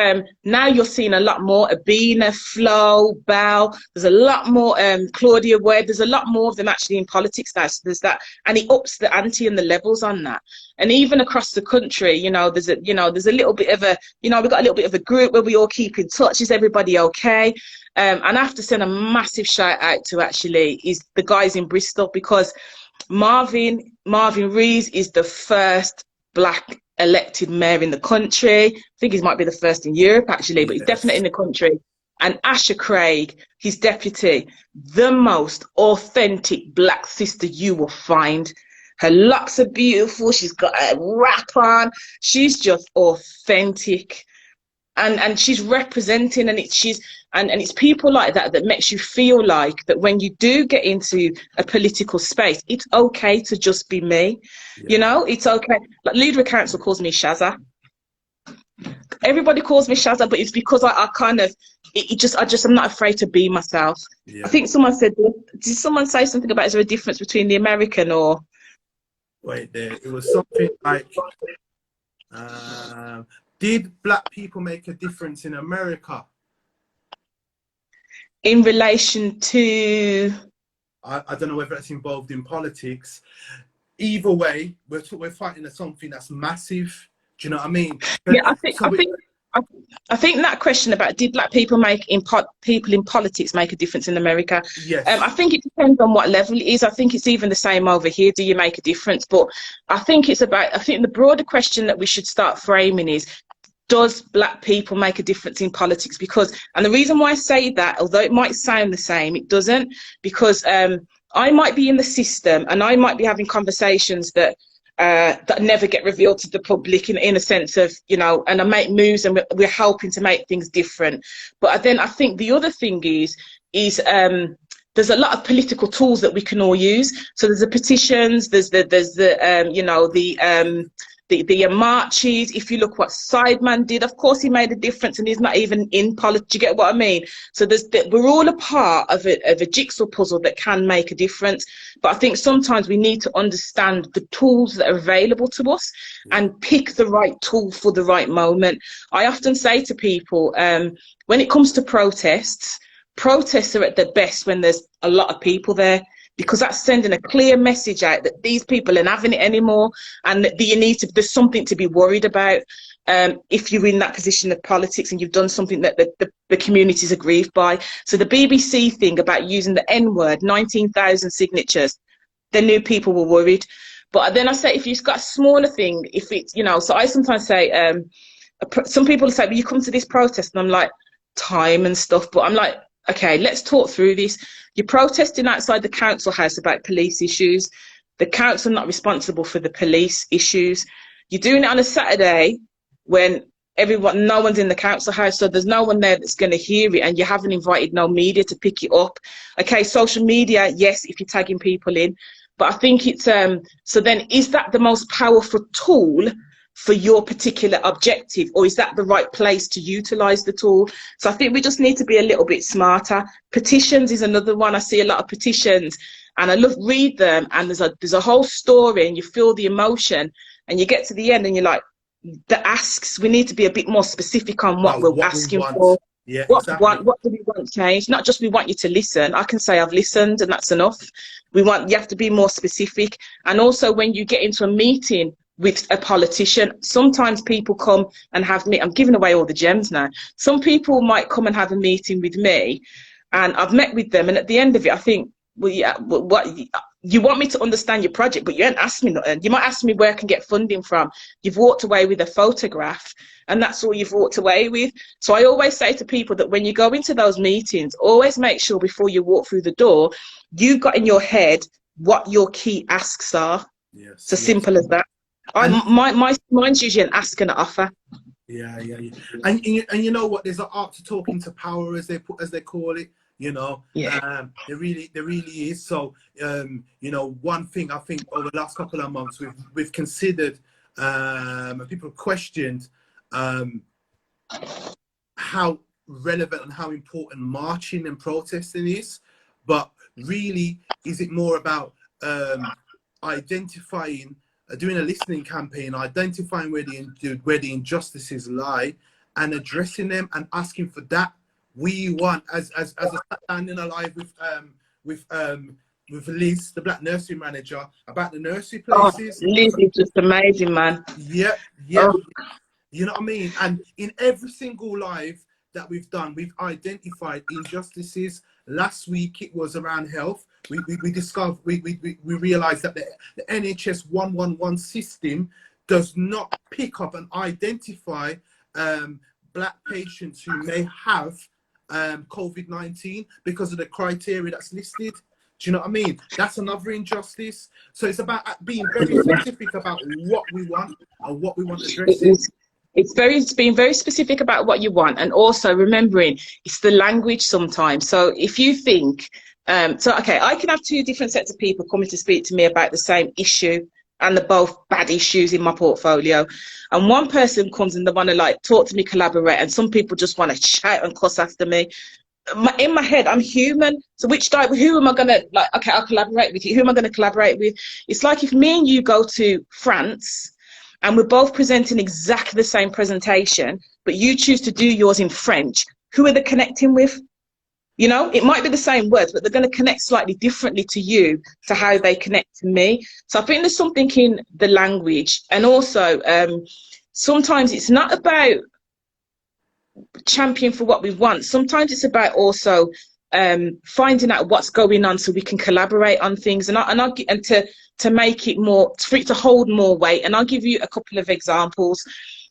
now you're seeing a lot more Abina, Flo, Belle. There's a lot more Claudia Webb. There's a lot more of them actually in politics now. So there's that, and it ups the ante and the levels on that. And even across the country, you know, there's a little bit of a, you know, we've got a little bit of a group where we all keep in touch. Is everybody okay? And I have to send a massive shout out to actually is the guys in Bristol, because Marvin Rees is the first black elected mayor in the country. I think he might be the first in Europe actually, but he's definitely in the country. And Asher Craig, his deputy, the most authentic black sister you will find. Her locks are beautiful. She's got a wrap on. She's just authentic, and she's representing. And it's people like that that makes you feel like that when you do get into a political space, it's okay to just be me. Yeah. You know, it's okay. Like leader of council calls me Shazza. Everybody calls me Shazza, but it's because I kind of, I'm not afraid to be myself. Yeah. I think someone said, did someone say something about, is there a difference between the American or? Wait there, it was something like, did black people make a difference in America? In relation to? I don't know whether that's involved in politics. Either way, we're fighting at something that's massive. Do you know what I mean? Yeah, I think that question about did black people people in politics make a difference in America? Yes. I think it depends on what level it is. I think it's even the same over here. Do you make a difference? But I think the broader question that we should start framing is, does black people make a difference in politics? And the reason why I say that, although it might sound the same, it doesn't, because I might be in the system and I might be having conversations that never get revealed to the public in a sense of, you know, and I make moves and we're helping to make things different. But then I think the other thing is there's a lot of political tools that we can all use. So there's the petitions, there's the marches. If you look what Sideman did, of course he made a difference, and he's not even in politics. You get what I mean? So we're all a part of a jigsaw puzzle that can make a difference. But I think sometimes we need to understand the tools that are available to us and pick the right tool for the right moment. I often say to people, when it comes to protests are at their best when there's a lot of people there, because that's sending a clear message out that these people aren't having it anymore, and that there's something to be worried about if you're in that position of politics and you've done something that the community's aggrieved by. So the BBC thing about using the N-word, 19,000 signatures, they knew people were worried. But then I say, if you've got a smaller thing, if it's, you know, so I sometimes say, some people say, well, you come to this protest, and I'm like, time and stuff. But I'm like, okay, let's talk through this. You're protesting outside the council house about police issues. The council not responsible for the police issues. You're doing it on a Saturday when no one's in the council house, so there's no one there that's going to hear it, and you haven't invited no media to pick it up. Okay, social media, yes, if you're tagging people in, but I think it's so then, is that the most powerful tool for your particular objective, or is that the right place to utilize the tool? So I think we just need to be a little bit smarter. Petitions is another one. I see a lot of petitions, and I read them, and there's a whole story, and you feel the emotion, and you get to the end, and you're like, the asks, we need to be a bit more specific on what we're asking for. Yeah, what exactly. What do we want changed? Not just we want you to listen. I can say I've listened and that's enough. You have to be more specific. And also, when you get into a meeting with a politician, sometimes people come and have me. I'm giving away all the gems now. Some people might come and have a meeting with me, and I've met with them, and at the end of it, I think, well, yeah, what you want me to understand your project, but you ain't asked me nothing. You might ask me where I can get funding from. You've walked away with a photograph, and that's all you've walked away with. So I always say to people that when you go into those meetings, always make sure before you walk through the door, you've got in your head what your key asks are. Yes, it's as simple as that. Mine's usually an ask and an offer. Yeah. And you know what? There's an art to talking to power, as they call it. You know, there really is. So, you know, one thing I think over the last couple of months we've considered, and people have questioned how relevant and how important marching and protesting is. But really, is it more about identifying, doing a listening campaign, identifying where the injustices lie, and addressing them and asking for that? We want, as I sat down in a live with Liz, the Black nursery manager, about the nursery places. Oh, Liz is just amazing, man. Yeah. Oh. You know what I mean? And in every single live that we've done, we've identified injustices. Last week it was around health. We discovered, we realized that the NHS 111 system does not pick up and identify Black patients who may have COVID-19 because of the criteria that's listed. Do you know what I mean? That's another injustice. So it's about being very specific about what we want and what we want addressing. It's being very specific about what you want, and also remembering it's the language sometimes. So if you think, okay, I can have two different sets of people coming to speak to me about the same issue, and they're both bad issues in my portfolio. And one person comes and they want to like talk to me, collaborate, and some people just want to shout and cuss after me. In my head, I'm human. So who am I going to, like, okay, I'll collaborate with you. Who am I going to collaborate with? It's like if me and you go to France and we're both presenting exactly the same presentation, but you choose to do yours in French, who are they connecting with? You know, it might be the same words, but they're going to connect slightly differently to you, to how they connect to me. So I think there's something in the language. And also, sometimes it's not about champion for what we want. Sometimes it's about also finding out what's going on so we can collaborate on things, and to make it more, for it to hold more weight. And I'll give you a couple of examples.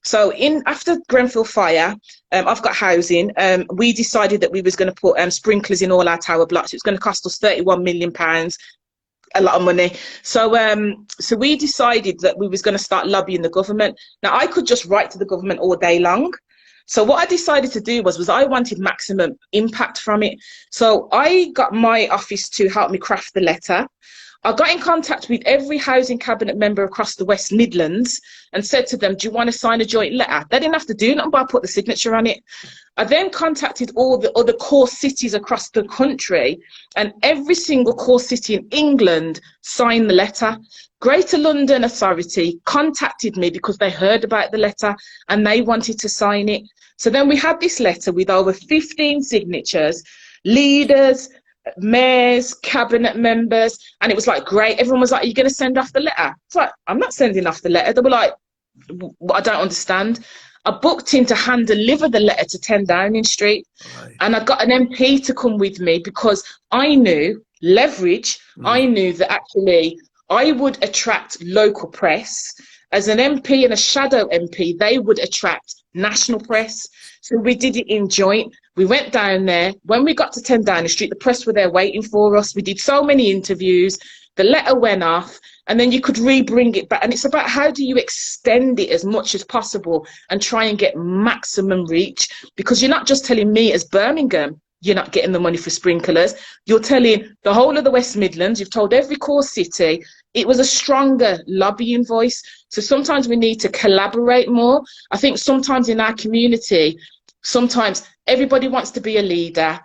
So after Grenfell fire, I've got housing. We decided that we was going to put sprinklers in all our tower blocks. It was going to cost us £31 million, a lot of money. So so we decided that we was going to start lobbying the government. Now, I could just write to the government all day long. So what I decided to do was I wanted maximum impact from it. So I got my office to help me craft the letter. I got in contact with every housing cabinet member across the West Midlands and said to them, do you want to sign a joint letter? They didn't have to do nothing, but I put the signature on it. I then contacted all the other core cities across the country, and every single core city in England signed the letter. Greater London Authority contacted me because they heard about the letter and they wanted to sign it. So then we had this letter with over 15 signatures, leaders, mayors, cabinet members, and it was like, great. Everyone was like, are you going to send off the letter? It's like, I'm not sending off the letter. They were like, I don't understand. I booked in to hand deliver the letter to 10 Downing Street. Right. And I got an MP to come with me because I knew leverage. I knew that actually I would attract local press. As an MP and a shadow MP, they would attract national press. So we did it in joint. We went down there. When we got to 10 Downing Street, the press were there waiting for us. We did so many interviews. The letter went off, and then you could re-bring it back. And it's about how do you extend it as much as possible and try and get maximum reach, because you're not just telling me as Birmingham, you're not getting the money for sprinklers. You're telling the whole of the West Midlands. You've told every core city. It was a stronger lobbying voice. So sometimes we need to collaborate more. I think sometimes in our community, sometimes everybody wants to be a leader.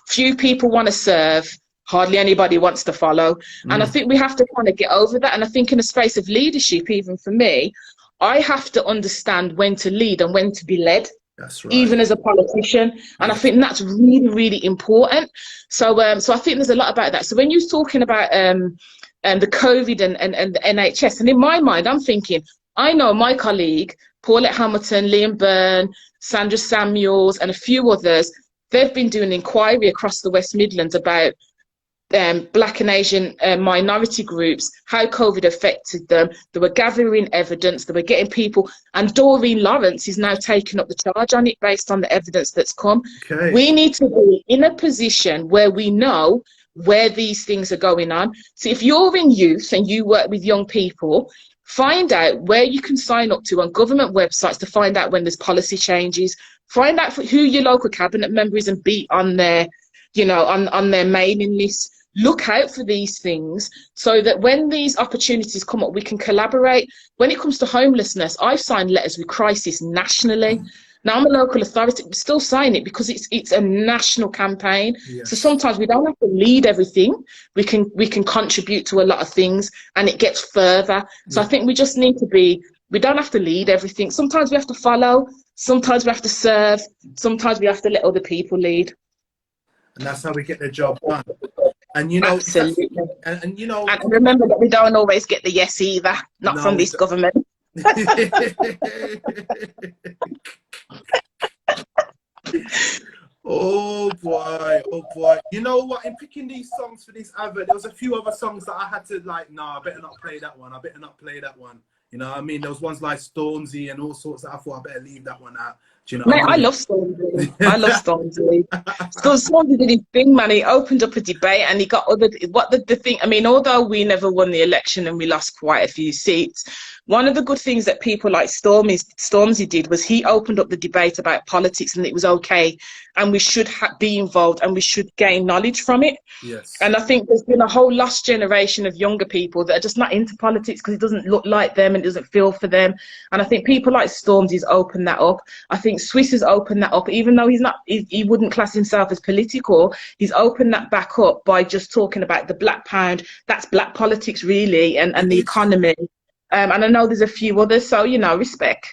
Few people want to serve. Hardly anybody wants to follow. And I think we have to kind of get over that. And I think in a space of leadership, even for me, I have to understand when to lead and when to be led. That's right. Even as a politician. And I think that's really, really important. So so I think there's a lot about that. So when you're talking about the COVID and the NHS, and in my mind, I'm thinking, I know my colleague, Paulette Hamilton, Liam Byrne, Sandra Samuels, and a few others, they've been doing inquiry across the West Midlands about Black and Asian minority groups, how COVID affected them. They were gathering evidence, they were getting people, and Doreen Lawrence is now taking up the charge on it based on the evidence that's come. Okay. We need to be in a position where we know where these things are going on. So if you're in youth and you work with young people, find out where you can sign up to on government websites to find out when there's policy changes. Find out who your local cabinet member is and be on their, you know, on their mailing list. Look out for these things so that when these opportunities come up, we can collaborate. When it comes to homelessness, I've signed letters with Crisis nationally. Now I'm a local authority, but still sign it because it's a national campaign. Yes. So sometimes we don't have to lead everything. We can contribute to a lot of things, and it gets further. So I think we just need to be, we don't have to lead everything. Sometimes we have to follow, sometimes we have to serve, sometimes we have to let other people lead. And that's how we get the job done. And you know, absolutely. And you know, and remember that we don't always get the yes either, not from this government. Oh boy, oh boy. You know what, in picking these songs for this advert, there was a few other songs that I had to like, nah, I better not play that one, I better not play that one. You know what I mean? There was ones like Stormzy and all sorts that I thought I better leave that one out. Do you know man, what I mean? I love Stormzy. I love Stormzy. Stormzy did his thing, man. He opened up a debate and he got the thing. I mean, although we never won the election and we lost quite a few seats, one of the good things that people like Stormzy did was he opened up the debate about politics, and it was okay, and we should be involved and we should gain knowledge from it. Yes. And I think there's been a whole lost generation of younger people that are just not into politics because it doesn't look like them and it doesn't feel for them. And I think people like Stormzy's opened that up. I think Swiss has opened that up, even though he wouldn't class himself as political. He's opened that back up by just talking about the black pound. That's black politics really, and the economy. And I know there's a few others, so, you know, respect.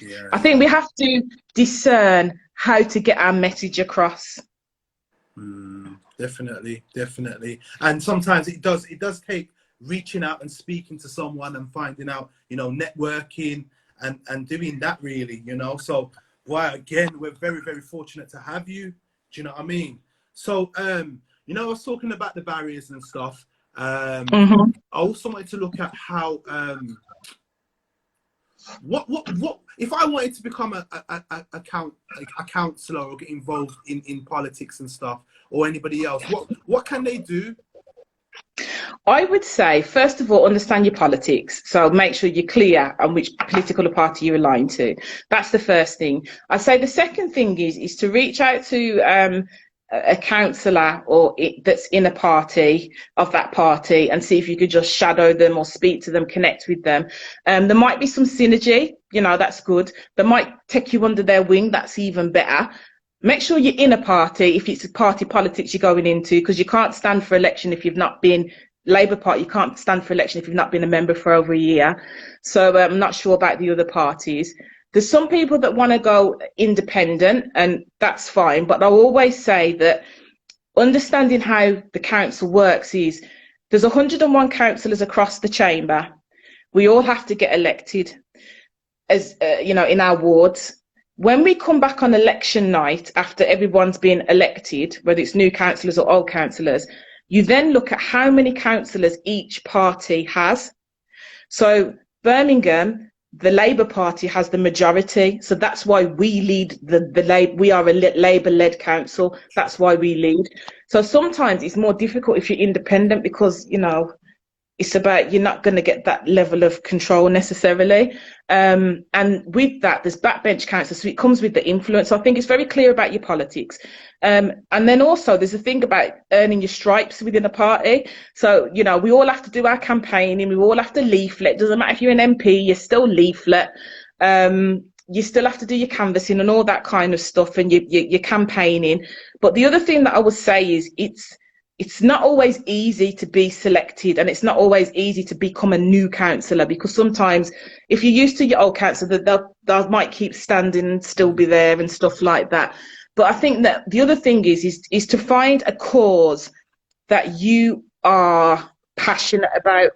Yeah. I think we have to discern how to get our message across. Definitely, definitely. And sometimes it does take reaching out and speaking to someone and finding out, you know, networking and doing that really, you know. So, well, again, we're very, very fortunate to have you. Do you know what I mean? So, you know, I was talking about the barriers and stuff. I also wanted to look at how what if I wanted to become a councillor or get involved in politics and stuff, or anybody else, what can they do? I would say, first of all, understand your politics. So make sure you're clear on which political party you align to. That's the first thing. I'd say the second thing is to reach out to a councillor that's in a party of that party and see if you could just shadow them or speak to them, connect with them. There might be some synergy, you know, that's good. They might take you under their wing, that's even better. Make sure you're in a party if it's a party politics you're going into, because you can't stand for election if you've not been Labour Party, you can't stand for election if you've not been a member for over a year. So I'm not sure about the other parties. There's some people that want to go independent, and that's fine. But I'll always say that understanding how the council works is there's 101 councillors across the chamber. We all have to get elected, as you know, in our wards. When we come back on election night after everyone's been elected, whether it's new councillors or old councillors, You then look at how many councillors each party has. So Birmingham, the Labour Party has the majority, so that's why we lead the Labour. We are a Labour-led council. That's why we lead. So sometimes it's more difficult if you're independent, because you know it's about, you're not going to get that level of control necessarily. And with that, there's backbench councillors, so it comes with the influence. So I think it's very clear about your politics. And then also there's a thing about earning your stripes within a party. So, you know, we all have to do our campaigning, we all have to leaflet. Doesn't matter if you're an MP, you're still leaflet. You still have to do your canvassing and all that kind of stuff, and your campaigning. But the other thing that I would say is it's not always easy to be selected, and it's not always easy to become a new councillor, because sometimes if you're used to your old councillor, they might keep standing and still be there and stuff like that. But I think that the other thing is to find a cause that you are passionate about.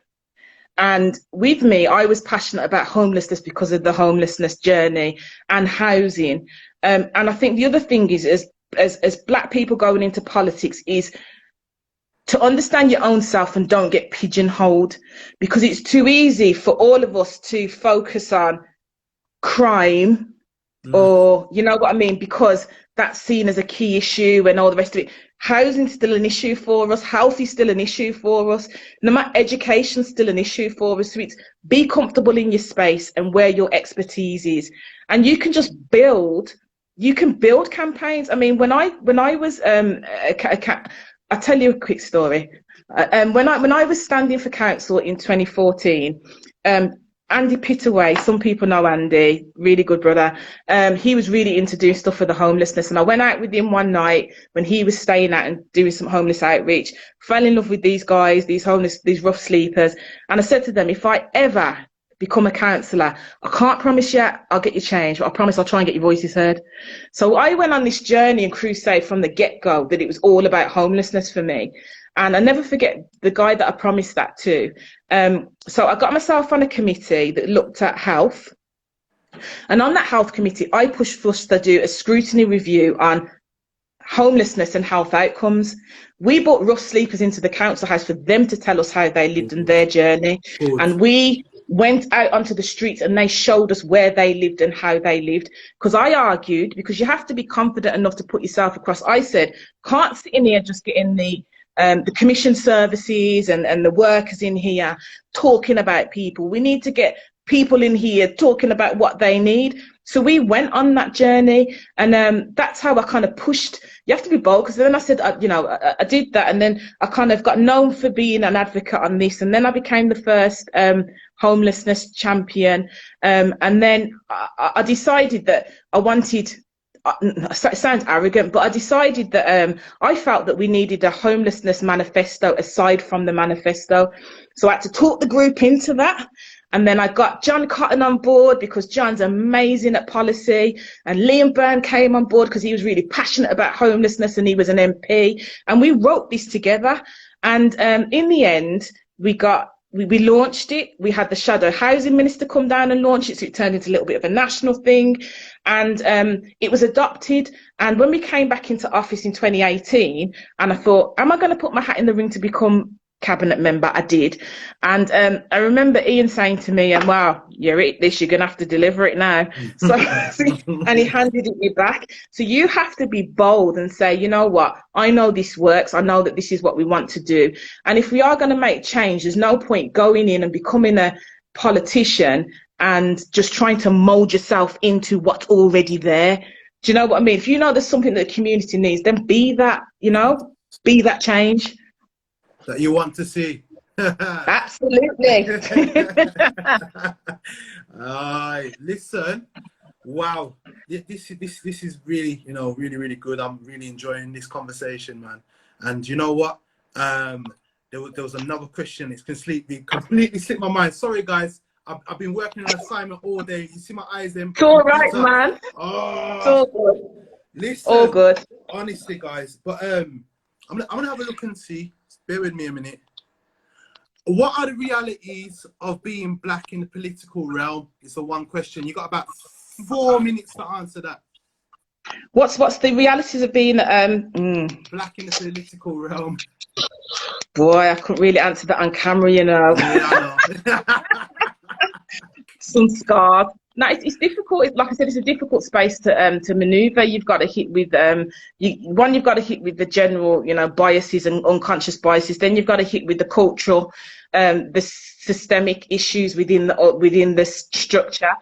And with me, I was passionate about homelessness because of the homelessness journey and housing. And I think the other thing is, as Black people going into politics, is to understand your own self and don't get pigeonholed, because it's too easy for all of us to focus on crime, or you know what I mean, because that's seen as a key issue and all the rest of it. Housing's still an issue for us, health is still an issue for us, no matter, education's still an issue for us. So it's be comfortable in your space and where your expertise is, and you can just build campaigns. I mean, when I was I'll tell you a quick story. When I was standing for council in 2014, Andy Pittaway, some people know Andy, really good brother. He was really into doing stuff for the homelessness, and I went out with him one night when he was staying out and doing some homeless outreach. Fell in love with these guys, these rough sleepers, and I said to them, if I ever become a councillor, I can't promise you I'll get you changed, but I promise I'll try and get your voices heard. So I went on this journey and crusade from the get-go that it was all about homelessness for me. And I never forget the guy that I promised that to. So I got myself on a committee that looked at health. And on that health committee, I pushed for us to do a scrutiny review on homelessness and health outcomes. We brought rough sleepers into the council house for them to tell us how they lived in their journey. And we went out onto the streets and they showed us where they lived and how they lived. Because I argued, because you have to be confident enough to put yourself across, I said, can't sit in here just getting the commission services and the workers in here talking about people. We need to get people in here talking about what they need. So we went on that journey, and that's how I kind of pushed. You have to be bold, because then I said, I did that, and then I kind of got known for being an advocate on this, and then I became the first homelessness champion, and then I decided that I wanted. It sounds arrogant, but I decided that I felt that we needed a homelessness manifesto aside from the manifesto. So I had to talk the group into that. And then I got John Cotton on board, because John's amazing at policy. And Liam Byrne came on board because he was really passionate about homelessness and he was an MP. And we wrote this together. And in the end, we launched it. We had the Shadow Housing Minister come down and launch it, so it turned into a little bit of a national thing. And it was adopted. And when we came back into office in 2018, and I thought, am I going to put my hat in the ring to become cabinet member? I did. And I remember Ian saying to me, wow, you're it this, you're going to have to deliver it now. So, and he handed it me back. So you have to be bold and say, you know what, I know this works. I know that this is what we want to do. And if we are going to make change, there's no point going in and becoming a politician and just trying to mold yourself into what's already there. Do you know what I mean? If you know there's something that the community needs, then be that, be that change that you want to see. Absolutely. Listen, wow, this is really, really good. I'm really enjoying this conversation, man. And you know what? There was another question. It's completely slipped my mind. Sorry, guys. I've been working on assignment all day. You see my eyes, them. It's all right, man. Oh, it's all good. Listen, all good. Honestly, guys. But I'm gonna have a look and see. Bear with me a minute. What are the realities of being Black in the political realm? It's the one question. You got about 4 minutes to answer that. What's the realities of being Black in the political realm? Boy, I couldn't really answer that on camera, you know. Yeah, I know. Some scars. No, it's difficult. Like I said, it's a difficult space to maneuver. You've got to hit with you've got to hit with the general, you know, biases and unconscious biases. Then you've got to hit with the cultural, the systemic issues within the structure.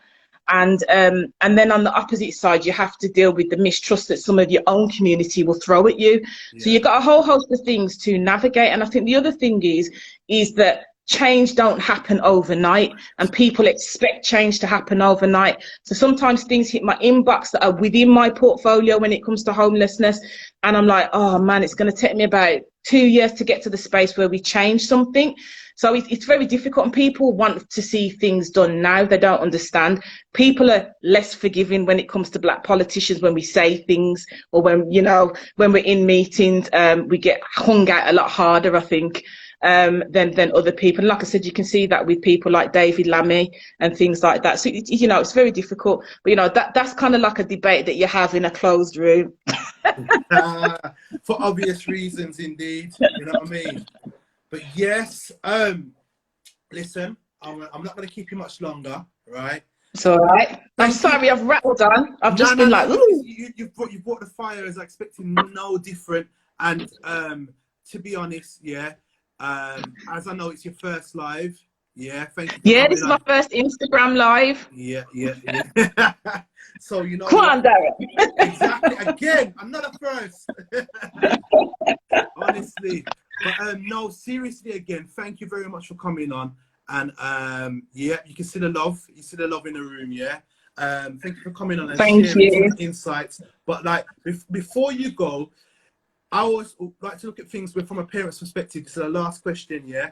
And then on the opposite side, you have to deal with the mistrust that some of your own community will throw at you. Yeah. So you've got a whole host of things to navigate. And I think the other thing is that change don't happen overnight, and people expect change to happen overnight. So sometimes things hit my inbox that are within my portfolio when it comes to homelessness, and I'm like, oh man, it's going to take me about 2 years to get to the space where we change something. So it's very difficult, and people want to see things done now. They don't understand. People are less forgiving when it comes to black politicians when we say things, or when, you know, when we're in meetings, we get hung out a lot harder, I think, than other people. And like I said, you can see that with people like David Lammy and things like that. So, you know, it's very difficult. But, you know, that's kind of like a debate that you have in a closed room. For obvious reasons, indeed. You know what I mean? But yes, listen, I'm not going to keep you much longer, right? It's all right. I'm sorry, I've rattled on. I've just been like, ooh. You've brought the fire as expecting no different. And to be honest, yeah, as I know it's your first live, yeah, thank you. Yeah, this is my first Instagram live. Yeah. So, you know, come on, Darren. Exactly. Again, another first. Honestly. But no, seriously, again, thank you very much for coming on. And yeah, you can see the love. You see the love in the room, yeah. Thank you for coming on and sharing some insights. But like before you go, I always like to look at things from a parent's perspective. This is the last question, yeah.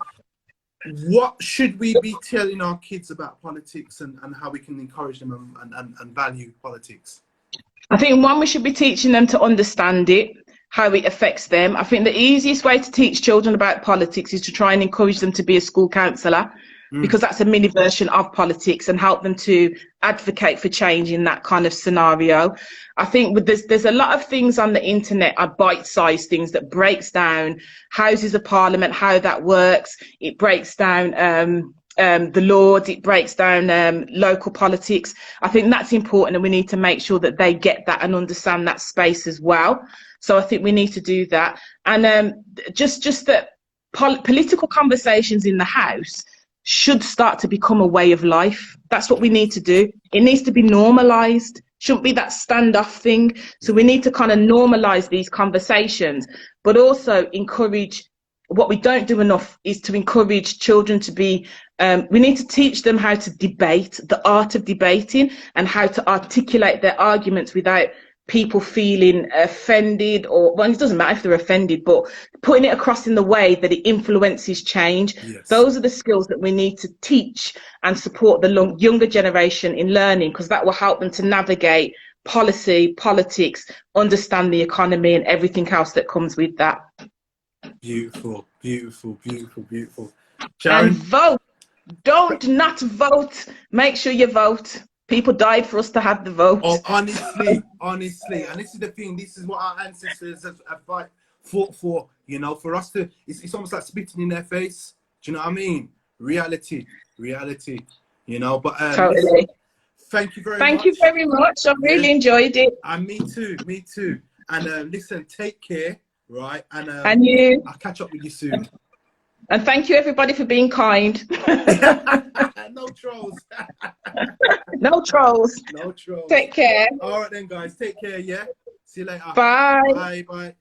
What should we be telling our kids about politics and how we can encourage them and value politics? I think one, we should be teaching them to understand it, how it affects them. I think the easiest way to teach children about politics is to try and encourage them to be a school counsellor, because that's a mini version of politics, and help them to advocate for change in that kind of scenario. I think there's a lot of things on the internet are bite-sized things that breaks down Houses of Parliament, how that works. It breaks down the Lords, it breaks down local politics. I think that's important, and we need to make sure that they get that and understand that space as well. So I think we need to do that. And just that political conversations in the House should start to become a way of life. That's what we need to do. It needs to be normalised. Shouldn't be that standoff thing. So we need to kind of normalise these conversations, but also encourage. What we don't do enough is to encourage children to be, we need to teach them how to debate, the art of debating, and how to articulate their arguments without people feeling offended, or, well, it doesn't matter if they're offended, but putting it across in the way that it influences change. Yes. Those are the skills that we need to teach and support the younger generation in learning, because that will help them to navigate policy, politics, understand the economy and everything else that comes with that. Beautiful, beautiful, beautiful, beautiful. Sharon? And vote. Don't not vote. Make sure you vote. People died for us to have the vote. Oh, honestly. And this is the thing. This is what our ancestors have fought for, you know, for us to, it's almost like spitting in their face. Do you know what I mean? Reality, you know. But totally. Listen, thank you very much. Thank you very much. I really enjoyed it. And me too. And listen, take care, right? And you. I'll catch up with you soon. And thank you, everybody, for being kind. No trolls. No trolls. No trolls. Take care. All right then, guys. Take care, yeah? See you later. Bye. Bye.